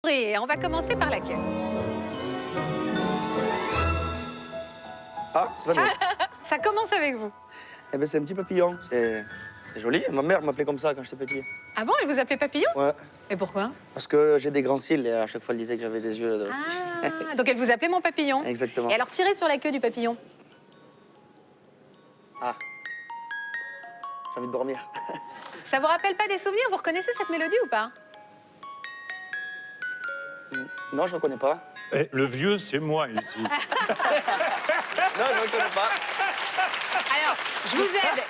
Et on va commencer par laquelle? Ah, c'est la mienne. Ça commence avec vous. Eh ben, c'est un petit papillon. C'est joli. Ma mère m'appelait comme ça quand j'étais petit. Ah bon, elle vous appelait Papillon? Ouais. Et pourquoi? Parce que j'ai des grands cils et à chaque fois, elle disait que j'avais des yeux de... Ah, donc elle vous appelait mon papillon. Exactement. Et alors, tirez sur la queue du papillon. Ah. J'ai envie de dormir. Ça vous rappelle pas des souvenirs? Vous reconnaissez cette mélodie ou pas? Non, je ne reconnais pas. Eh, le vieux, c'est moi ici. Non, je ne reconnais pas. Alors, je vous aide.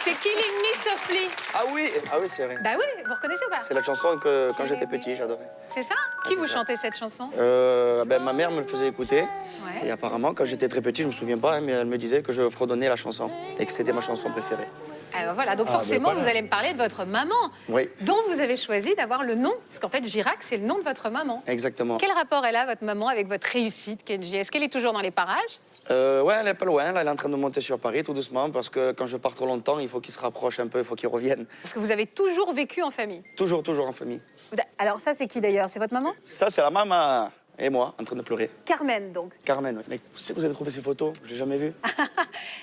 C'est Killing Me Softly. Ah oui, c'est vrai. Bah oui, vous reconnaissez ou pas? C'est la chanson que quand j'étais petit, j'adorais. C'est ça? Qui c'est vous ça. chantez cette chanson? Ben, ma mère me le faisait écouter. Ouais. Et apparemment, quand j'étais très petit, je ne me souviens pas, hein, mais elle me disait que je fredonnais la chanson et que c'était ma chanson préférée. Alors voilà, donc Ah, forcément, ben voilà. vous allez me parler de votre maman, Oui, dont vous avez choisi d'avoir le nom. Parce qu'en fait, Girac, c'est le nom de votre maman. exactement. Quel rapport elle a, votre maman, avec votre réussite, Kenji? Est-ce qu'elle est toujours dans les parages? Ouais, elle est pas loin. Là, elle est en train de monter sur Paris tout doucement parce que quand je pars trop longtemps, il faut qu'il se rapproche un peu, il faut qu'il revienne. Parce que vous avez toujours vécu en famille. Toujours en famille. Alors ça, c'est qui d'ailleurs? C'est votre maman? Ça, c'est la maman et moi en train de pleurer. Carmen, donc. Carmen, ouais. Mais où c'est que vous avez trouvé ces photos? Je l'ai jamais vu.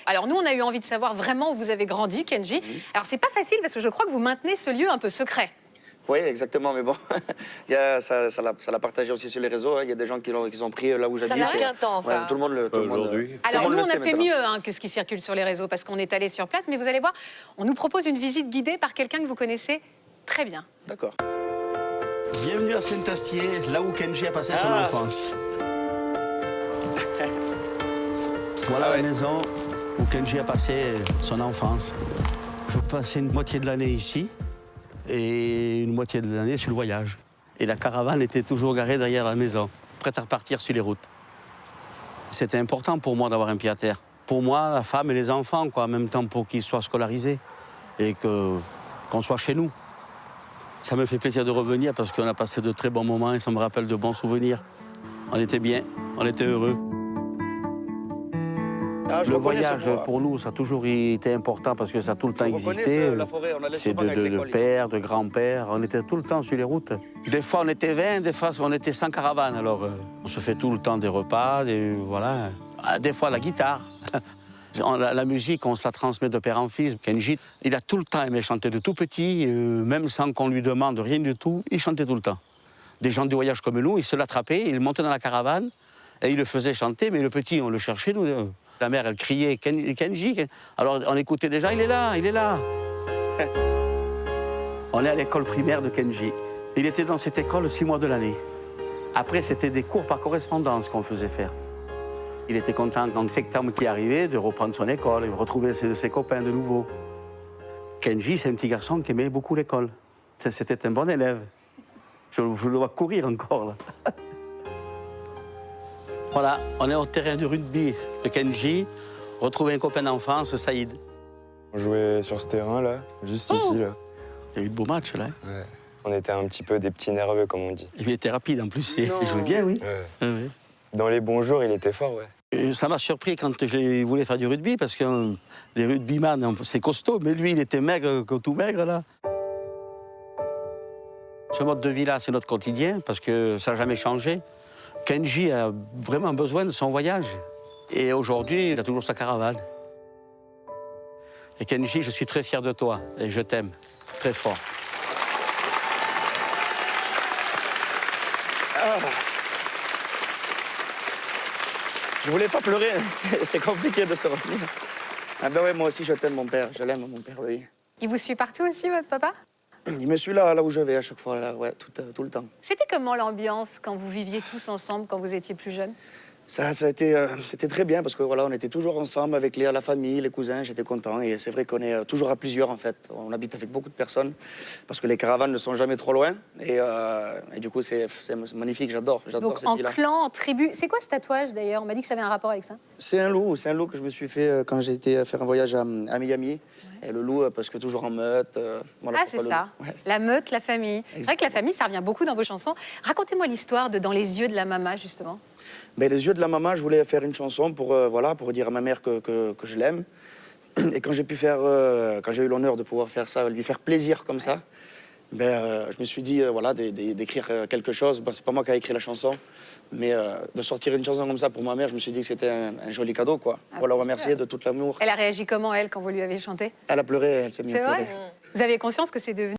Alors nous, on a eu envie de savoir vraiment où vous avez grandi, Kenji. Alors c'est pas facile parce que je crois que vous maintenez ce lieu un peu secret. Oui, exactement, mais bon, ça l'a partagé aussi sur les réseaux. Hein. Il y a des gens qui ont pris là où j'habite. n'a et- rien de temps, ça. Ouais, tout le monde le. Aujourd'hui. Alors nous, on a sait fait maintenant. mieux que ce qui circule sur les réseaux parce qu'on est allé sur place. Mais vous allez voir, on nous propose une visite guidée par quelqu'un que vous connaissez très bien. D'accord. Bienvenue à Saint-Astier, là où Kenji a passé son Ah. enfance. Voilà la maison où Kenji a passé son enfance. Je passais une moitié de l'année ici et une moitié de l'année sur le voyage. Et la caravane était toujours garée derrière la maison, prête à repartir sur les routes. C'était important pour moi d'avoir un pied à terre. Pour moi, la femme et les enfants, quoi, en même temps pour qu'ils soient scolarisés et qu'on soit chez nous. Ça me fait plaisir de revenir parce qu'on a passé de très bons moments et ça me rappelle de bons souvenirs. On était bien, on était heureux. Ah, je Le reconnais ce voyage, bois. pour nous, ça a toujours été important parce que ça a tout le temps Je reconnais existé. la forêt, on allait C'est souvent avec de l'école ici. père, de grand-père. On était tout le temps sur les routes. Des fois, on était 20, des fois, on était 100 caravanes. Alors, on se fait tout le temps des repas, voilà. Ah, des fois, la guitare. La musique, on se la transmet de père en fils. Kenji, il a tout le temps aimé chanter de tout petit, même sans qu'on lui demande rien du tout, il chantait tout le temps. Des gens du voyage comme nous, il se l'attrapait, il montait dans la caravane et il le faisait chanter, mais le petit, on le cherchait, nous. La mère, elle criait Kenji. Alors on écoutait déjà, il est là, il est là. On est à l'école primaire de Kenji. Il était dans cette école 6 mois de l'année. Après, c'était des cours par correspondance qu'on faisait faire. Il était content, quand septembre qui arrivait, de reprendre son école et de retrouver ses copains de nouveau. Kenji, c'est un petit garçon qui aimait beaucoup l'école. C'était un bon élève. Je le vois courir encore, là. Voilà, on est au terrain de rugby de Kenji. Retrouver un copain d'enfance, Saïd. On jouait sur ce terrain là, juste ici là. Il y a eu de beaux matchs, là. Ouais. On était un petit peu des petits nerveux comme on dit. Il était rapide, en plus. Il Non. jouait bien, oui. Ouais. Ouais. Dans les bons jours, il était fort, ouais. Et ça m'a surpris quand je voulais faire du rugby, parce que les rugbyman, c'est costaud, mais lui, il était maigre, tout maigre, là. Ce mode de vie-là, c'est notre quotidien, parce que ça n'a jamais changé. Kenji a vraiment besoin de son voyage. Et aujourd'hui, il a toujours sa caravane. Et Kenji, je suis très fier de toi, et je t'aime très fort. Je voulais pas pleurer, c'est compliqué de se retenir. Ah ben ouais, moi aussi je t'aime mon père, je l'aime mon père, oui. Il vous suit partout aussi, votre papa? Il me suit là où je vais à chaque fois, là, ouais, tout le temps. C'était comment l'ambiance quand vous viviez tous ensemble, quand vous étiez plus jeune? Ça a été, c'était très bien parce que voilà, on était toujours ensemble avec la famille, les cousins, j'étais content. Et c'est vrai qu'on est toujours à plusieurs en fait. On habite avec beaucoup de personnes parce que les caravanes ne sont jamais trop loin. Et du coup, c'est magnifique, j'adore Donc cette en vie-là. clan, en tribu. C'est quoi ce tatouage d'ailleurs? On m'a dit que ça avait un rapport avec ça. C'est un loup que je me suis fait quand j'ai été faire un voyage à Miami. Et le loup, parce que toujours en meute. Voilà Ah, pourquoi c'est le ça. loup. Ouais. La meute, la famille. C'est vrai que la famille, ça revient beaucoup dans vos chansons. Racontez-moi l'histoire de Dans les yeux de la maman, justement. Ben, les yeux de la maman, je voulais faire une chanson pour, voilà, pour dire à ma mère que je l'aime. Et quand j'ai pu faire, quand j'ai eu l'honneur de pouvoir faire ça, lui faire plaisir comme ça, je me suis dit, voilà, d'écrire quelque chose. Bon, c'est pas moi qui ai écrit la chanson, mais de sortir une chanson comme ça pour ma mère, je me suis dit que c'était un joli cadeau, quoi. Pour la bien remercier sûr. de tout l'amour. Elle a réagi comment, elle, quand vous lui avez chanté? Elle a pleuré, elle s'est mise C'est à pleurer. vrai? Vous aviez conscience que c'est devenu